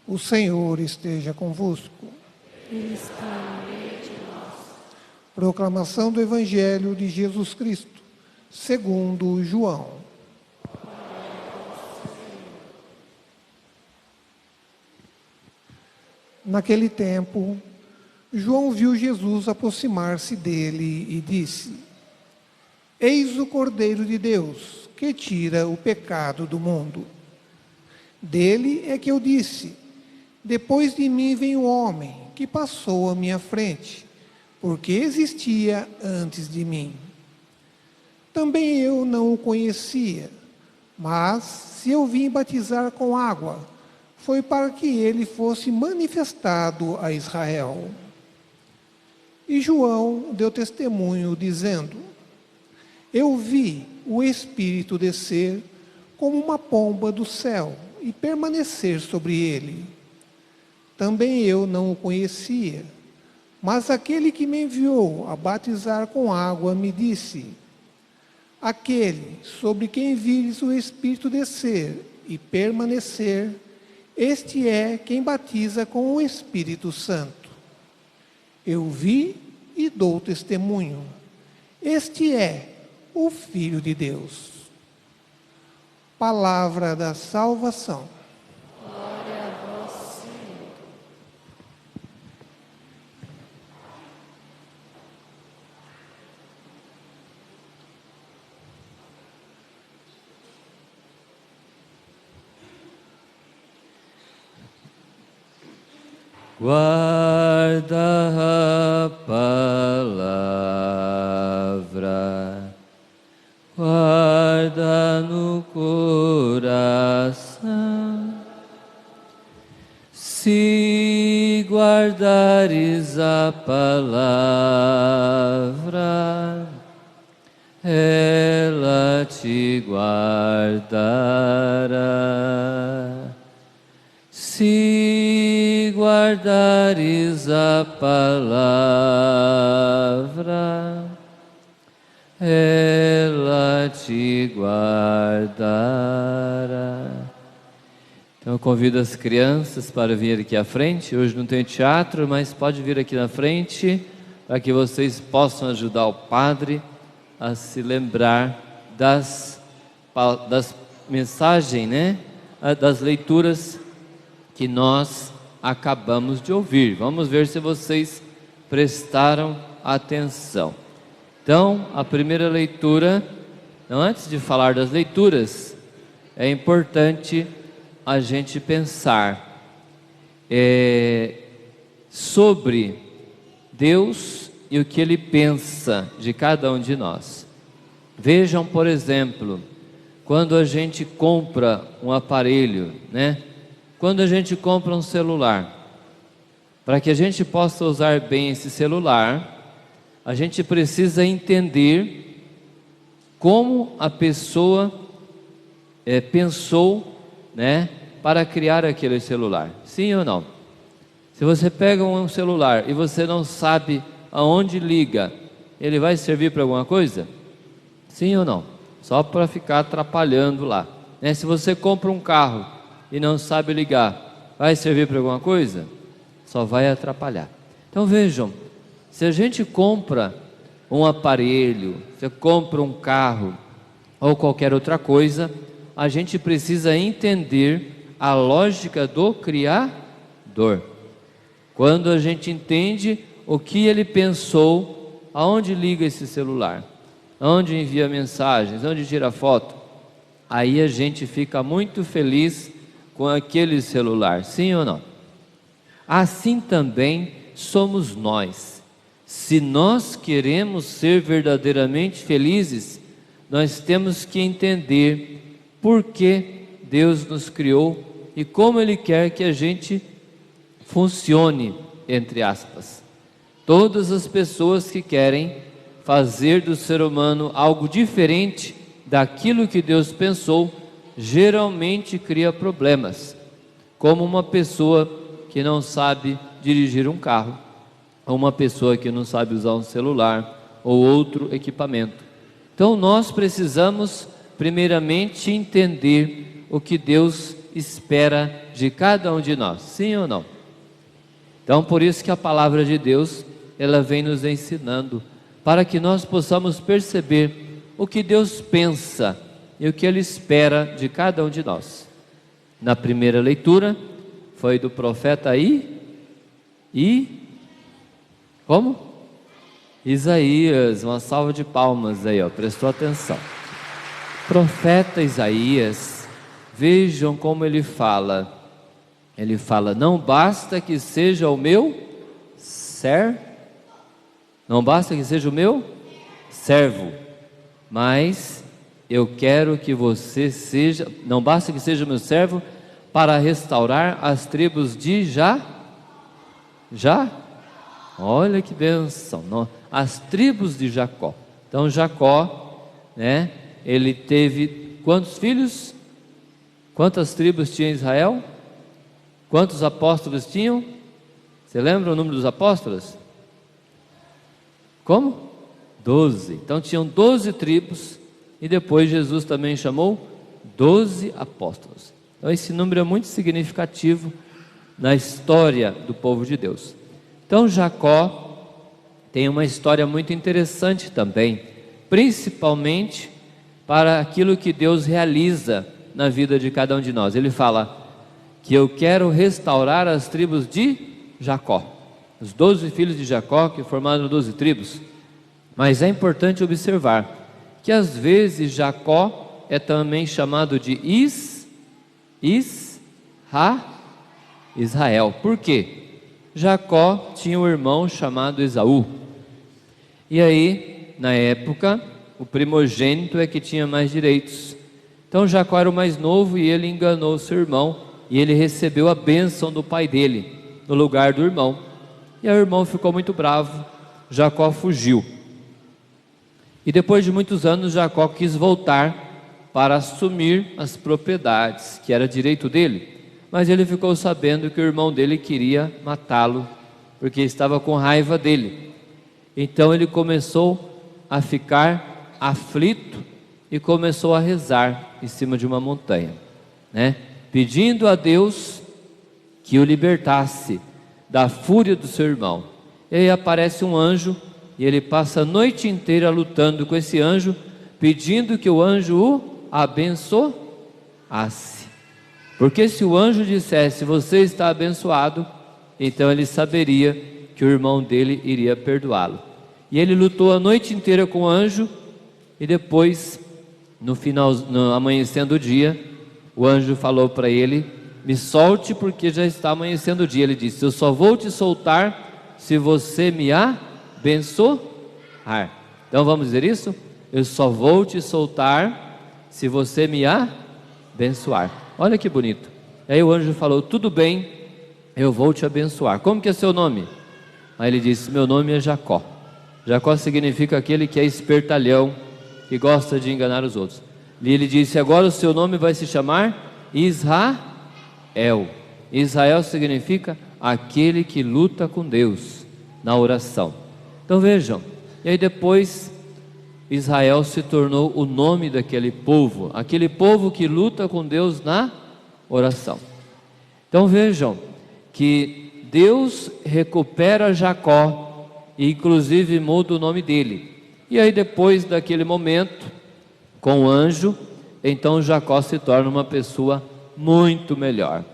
O Senhor esteja convosco. Ele está no meio de nós. Proclamação do Evangelho de Jesus Cristo, segundo João. Naquele tempo, João viu Jesus aproximar-se dele e disse: Eis o Cordeiro de Deus, que tira o pecado do mundo. Dele é que eu disse: depois de mim vem o homem que passou à minha frente, porque existia antes de mim. Também eu não o conhecia, mas se eu vim batizar com água, foi para que ele fosse manifestado a Israel. E João deu testemunho, dizendo: Eu vi o Espírito descer como uma pomba do céu e permanecer sobre ele. Também eu não o conhecia, mas aquele que me enviou a batizar com água me disse: Aquele sobre quem vires o Espírito descer e permanecer, este é quem batiza com o Espírito Santo. Eu vi e dou testemunho. Este é o Filho de Deus. Palavra da salvação. Glória a vós, Senhor. Guarda a palavra, guarda no coração. Se guardares a palavra, ela te guardará. Se guardares a palavra, ela te guardará. Então eu convido as crianças para vir aqui à frente. Hoje não tem teatro, mas pode vir aqui na frente para que vocês possam ajudar o padre a se lembrar das mensagens, né? Das leituras que nós acabamos de ouvir. Vamos ver se vocês prestaram atenção. Então, a primeira leitura, antes de falar das leituras, é importante a gente pensar sobre Deus e o que Ele pensa de cada um de nós. Vejam, por exemplo, quando a gente compra um aparelho, né? Quando a gente compra um celular, para que a gente possa usar bem esse celular, a gente precisa entender como a pessoa pensou, né, para criar aquele celular. Sim ou não? Se você pega um celular e você não sabe aonde liga, ele vai servir para alguma coisa? Sim ou não? Só para ficar atrapalhando lá, né? Se você compra um carro e não sabe ligar, vai servir para alguma coisa? Só vai atrapalhar. Então vejam, se a gente compra um aparelho, se compra um carro ou qualquer outra coisa, a gente precisa entender a lógica do Criador. Quando a gente entende o que Ele pensou, aonde liga esse celular, aonde envia mensagens, aonde tira foto, aí a gente fica muito feliz com aquele celular, sim ou não? Assim também somos nós. Se nós queremos ser verdadeiramente felizes, nós temos que entender por que Deus nos criou e como Ele quer que a gente funcione, entre aspas. Todas as pessoas que querem fazer do ser humano algo diferente daquilo que Deus pensou, geralmente cria problemas, como uma pessoa que não sabe dirigir um carro, ou uma pessoa que não sabe usar um celular, ou outro equipamento. Então nós precisamos primeiramente entender o que Deus espera de cada um de nós, sim ou não? Então, por isso que a palavra de Deus, ela vem nos ensinando, para que nós possamos perceber o que Deus pensa e o que Ele espera de cada um de nós. Na primeira leitura, foi do profeta como? Isaías, uma salva de palmas aí, ó, prestou atenção. Profeta Isaías, vejam como ele fala, não basta que seja o meu não basta que seja o meu servo, mas eu quero que você seja, não basta que seja o meu servo, para restaurar as tribos de olha que bênção, as tribos de Jacó. Então Jacó, né, ele teve quantos filhos? Quantas tribos tinha Israel? Quantos apóstolos tinham? Você lembra o número dos apóstolos? Como? 12. Então tinham 12 tribos, e depois Jesus também chamou 12 apóstolos. Então esse número é muito significativo na história do povo de Deus. Então Jacó tem uma história muito interessante também, principalmente para aquilo que Deus realiza na vida de cada um de nós. Ele fala que eu quero restaurar as tribos de Jacó, os 12 filhos de Jacó, que formaram 12 tribos. Mas é importante observar que às vezes Jacó é também chamado de Israel. Por quê? Jacó tinha um irmão chamado Esaú, e aí na época o primogênito é que tinha mais direitos. Então Jacó era o mais novo, e ele enganou seu irmão, e ele recebeu a bênção do pai dele no lugar do irmão, e o irmão ficou muito bravo. Jacó fugiu, e depois de muitos anos Jacó quis voltar para assumir as propriedades que era direito dele, mas ele ficou sabendo que o irmão dele queria matá-lo, porque estava com raiva dele. Então ele começou a ficar aflito e começou a rezar em cima de uma montanha, né? Pedindo a Deus que o libertasse da fúria do seu irmão. E aí aparece um anjo, e ele passa a noite inteira lutando com esse anjo, pedindo que o anjo o abençoasse. Porque se o anjo dissesse, você está abençoado, então ele saberia que o irmão dele iria perdoá-lo. E ele lutou a noite inteira com o anjo, e depois, no amanhecendo o dia, o anjo falou para ele, me solte porque já está amanhecendo o dia. Ele disse, eu só vou te soltar se você me abençoar. Então vamos dizer isso? Eu só vou te soltar se você me abençoar. Olha que bonito. Aí o anjo falou, tudo bem, eu vou te abençoar. Como que é seu nome? Aí ele disse, meu nome é Jacó. Jacó significa aquele que é espertalhão, que gosta de enganar os outros. E ele disse, agora o seu nome vai se chamar Israel. Israel significa aquele que luta com Deus na oração. Então vejam, e aí depois Israel se tornou o nome daquele povo, aquele povo que luta com Deus na oração. Então vejam que Deus recupera Jacó e inclusive muda o nome dele. E aí depois daquele momento, com o anjo, então Jacó se torna uma pessoa muito melhor.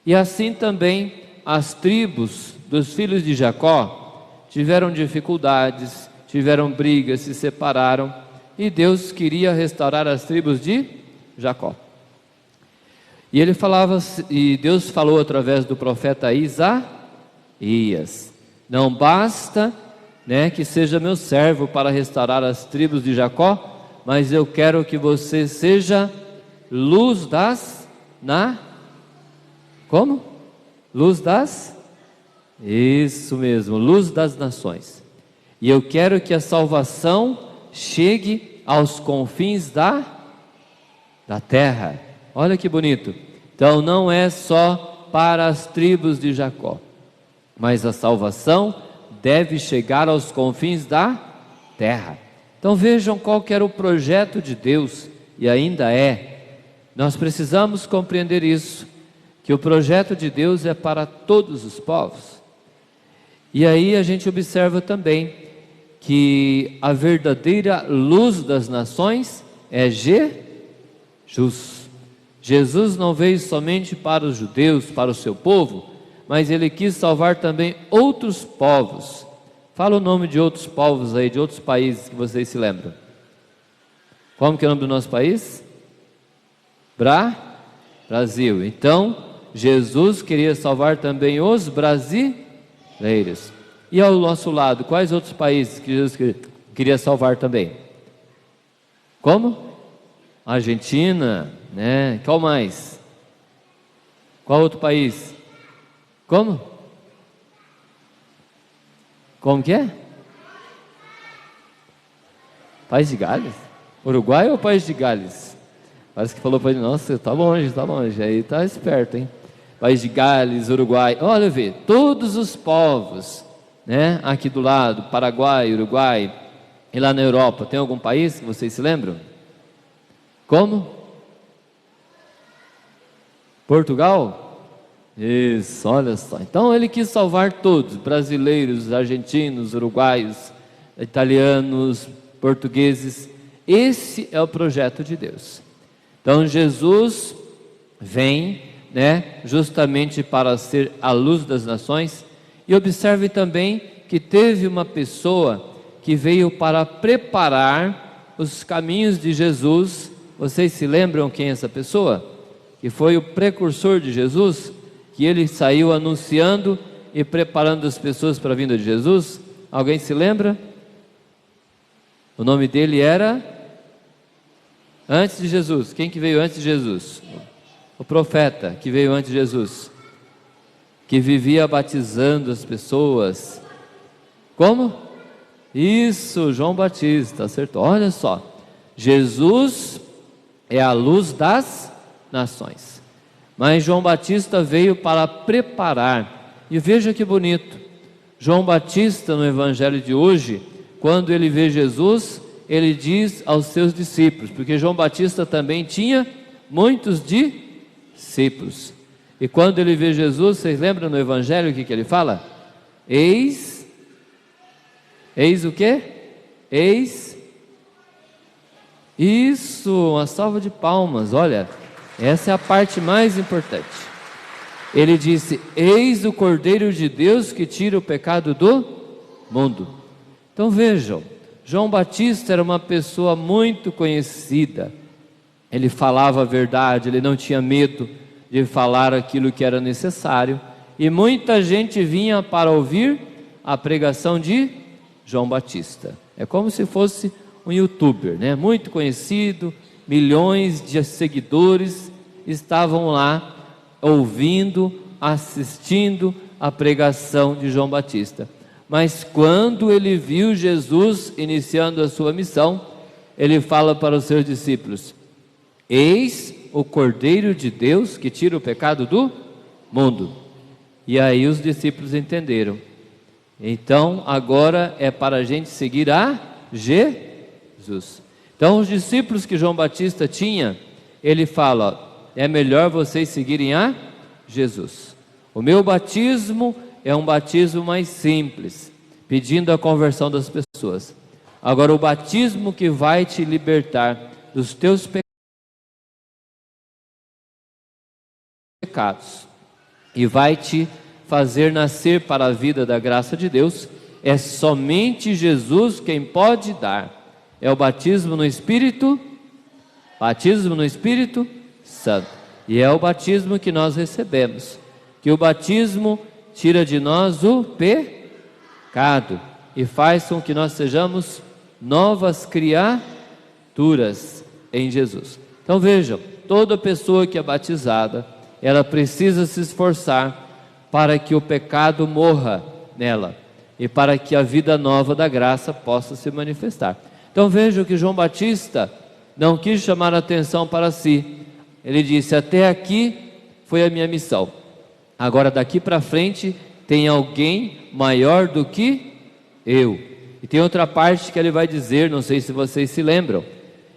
E assim também as tribos dos filhos de Jacó tiveram dificuldades, tiveram brigas, se separaram, e Deus queria restaurar as tribos de Jacó. E ele falava, e Deus falou através do profeta Isaías, não basta, né, que seja meu servo para restaurar as tribos de Jacó, mas eu quero que você seja luz como? Isso mesmo, luz das nações. E eu quero que a salvação chegue aos confins da terra. Olha que bonito. Então não é só para as tribos de Jacó, mas a salvação deve chegar aos confins da terra. Então vejam qual que era o projeto de Deus, e ainda é, Nós precisamos compreender isso, que o projeto de Deus é para todos os povos. E aí a gente observa também que a verdadeira luz das nações é Jesus. Jesus não veio somente para os judeus, para o seu povo, mas ele quis salvar também outros povos. Fala o nome de outros povos aí, de outros países que vocês se lembram. Como que é o nome do nosso país? Brasil. Então, Jesus queria salvar também os brasileiros. E ao nosso lado, quais outros países que Jesus queria salvar também? Como? Argentina, né? Qual mais? Qual outro país? Como? Como que é? País de Gales? Uruguai ou País de Gales? Parece que falou para ele, nossa, tá longe, aí tá esperto, hein? País de Gales, Uruguai, olha, vê, todos os povos, né? Aqui do lado, Paraguai, Uruguai, e lá na Europa, tem algum país que vocês se lembram? Como? Portugal? Isso, olha só. Então ele quis salvar todos, brasileiros, argentinos, uruguaios, italianos, portugueses. Esse é o projeto de Deus. Então Jesus vem, né, justamente para ser a luz das nações. E observe também que teve uma pessoa que veio para preparar os caminhos de Jesus. Vocês se lembram quem é essa pessoa? Que foi o precursor de Jesus, que ele saiu anunciando e preparando as pessoas para a vinda de Jesus. Alguém se lembra? O nome dele era antes de Jesus. Quem que veio antes de Jesus? O profeta que veio antes de Jesus, que vivia batizando as pessoas. Como? Isso, João Batista, acertou. Olha só, Jesus é a luz das nações, mas João Batista veio para preparar. E veja que bonito, João Batista no evangelho de hoje, quando ele vê Jesus, ele diz aos seus discípulos, porque João Batista também tinha muitos discípulos, e quando ele vê Jesus, vocês lembram no evangelho o que ele fala? Eis o quê? Isso, uma salva de palmas. Olha, essa é a parte mais importante. Ele disse: eis o Cordeiro de Deus que tira o pecado do mundo. Então vejam, João Batista era uma pessoa muito conhecida. Ele falava a verdade, ele não tinha medo de falar aquilo que era necessário, e muita gente vinha para ouvir a pregação de João Batista. É como se fosse um youtuber, né? Muito conhecido, milhões de seguidores estavam lá ouvindo, assistindo a pregação de João Batista. Mas quando ele viu Jesus iniciando a sua missão, ele fala para os seus discípulos: eis o Cordeiro de Deus que tira o pecado do mundo. E aí os discípulos entenderam. Então agora é para a gente seguir a Jesus. Então os discípulos que João Batista tinha, ele fala: é melhor vocês seguirem a Jesus. O meu batismo é um batismo mais simples, pedindo a conversão das pessoas. Agora o batismo que vai te libertar dos teus pecados e vai te fazer nascer para a vida da graça de Deus, é somente Jesus quem pode dar. É o batismo no Espírito Santo. E é o batismo que nós recebemos, que o batismo tira de nós o pecado e faz com que nós sejamos novas criaturas em Jesus. Então vejam, toda pessoa que é batizada, ela precisa se esforçar para que o pecado morra nela e para que a vida nova da graça possa se manifestar. Então vejam que João Batista não quis chamar a atenção para si. Ele disse: até aqui foi a minha missão, agora daqui para frente tem alguém maior do que eu. E tem outra parte que ele vai dizer, não sei se vocês se lembram: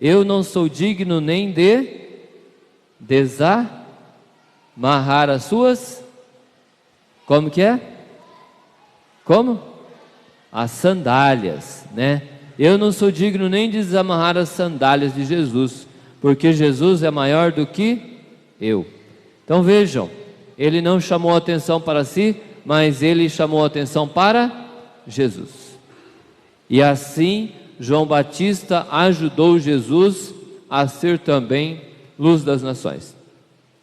eu não sou digno nem de desamarrar as suas, como que é? Como? As sandálias, né? Eu não sou digno nem de desamarrar as sandálias de Jesus, porque Jesus é maior do que eu. Então vejam, ele não chamou atenção para si, mas ele chamou atenção para Jesus. E assim, João Batista ajudou Jesus a ser também luz das nações.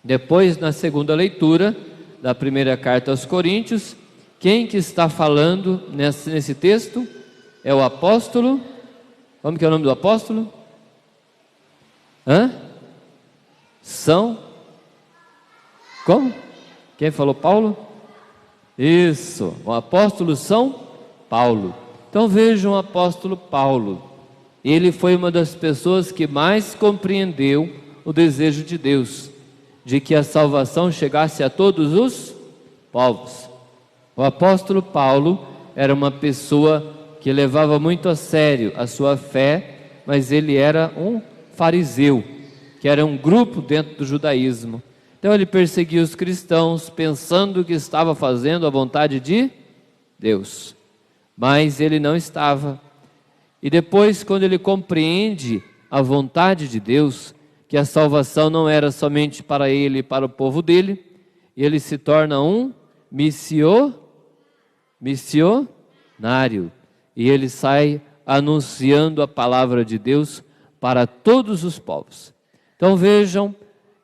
Depois, na segunda leitura da primeira carta aos Coríntios, quem que está falando nesse texto? É o apóstolo. Como que é o nome do apóstolo? Como? Quem falou Paulo? Isso, o apóstolo São Paulo. Então vejam o apóstolo Paulo. Ele foi uma das pessoas que mais compreendeu o desejo de Deus, de que a salvação chegasse a todos os povos. O apóstolo Paulo era uma pessoa que levava muito a sério a sua fé, mas ele era um fariseu, que era um grupo dentro do judaísmo. Então ele perseguia os cristãos, pensando que estava fazendo a vontade de Deus, mas ele não estava. E depois, quando ele compreende a vontade de Deus, que a salvação não era somente para ele e para o povo dele, ele se torna um missionário, e ele sai anunciando a palavra de Deus para todos os povos. Então vejam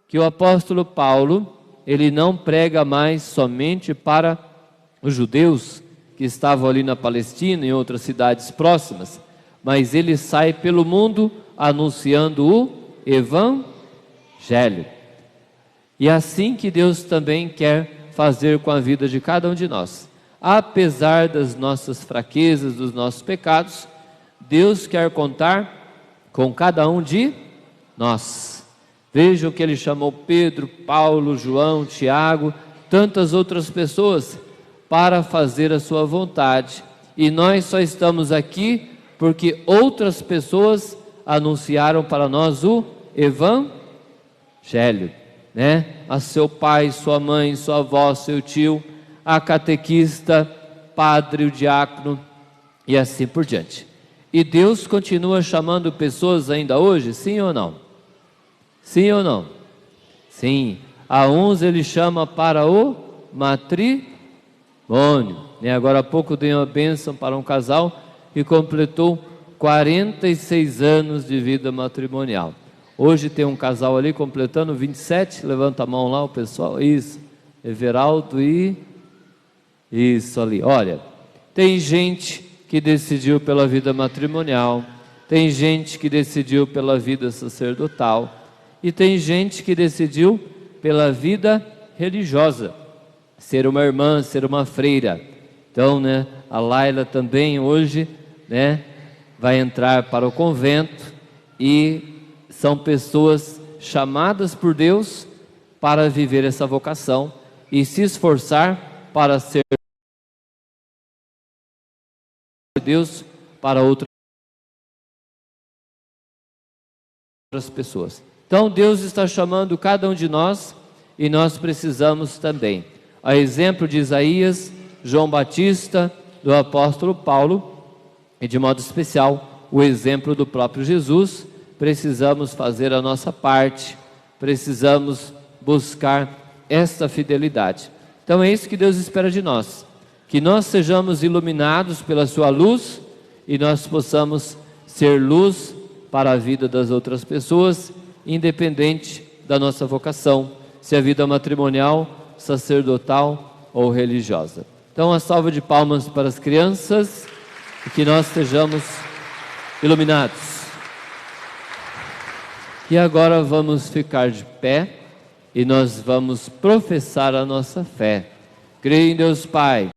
que o apóstolo Paulo, ele não prega mais somente para os judeus que estavam ali na Palestina e em outras cidades próximas, mas ele sai pelo mundo anunciando o Evangelho. E é assim que Deus também quer fazer com a vida de cada um de nós. Apesar das nossas fraquezas, dos nossos pecados, Deus quer contar com cada um de nós. Vejam que ele chamou Pedro, Paulo, João, Tiago, tantas outras pessoas para fazer a sua vontade. E nós só estamos aqui porque outras pessoas anunciaram para nós o Evangelho, né? A seu pai, sua mãe, sua avó, seu tio, a catequista, padre, o diácono e assim por diante. E Deus continua chamando pessoas ainda hoje, sim ou não? Sim ou não? Sim. A uns ele chama para o matrimônio. Agora há pouco dei uma bênção para um casal que completou 46 anos de vida matrimonial. Hoje tem um casal ali completando 27, levanta a mão lá o pessoal, isso, Everaldo e... isso ali, olha, tem gente que decidiu pela vida matrimonial, tem gente que decidiu pela vida sacerdotal, e tem gente que decidiu pela vida religiosa, ser uma irmã, ser uma freira. Então, né, a Laila também hoje, né, vai entrar para o convento, e são pessoas chamadas por Deus para viver essa vocação e se esforçar para ser Deus para outras pessoas. Então Deus está chamando cada um de nós e nós precisamos também. A exemplo de Isaías, João Batista, do apóstolo Paulo e de modo especial o exemplo do próprio Jesus, precisamos fazer a nossa parte, precisamos buscar esta fidelidade. Então é isso que Deus espera de nós, que nós sejamos iluminados pela sua luz e nós possamos ser luz para a vida das outras pessoas, independente da nossa vocação, se é vida matrimonial, sacerdotal ou religiosa. Então, uma salva de palmas para as crianças e que nós sejamos iluminados. E agora vamos ficar de pé e nós vamos professar a nossa fé. Creio em Deus Pai,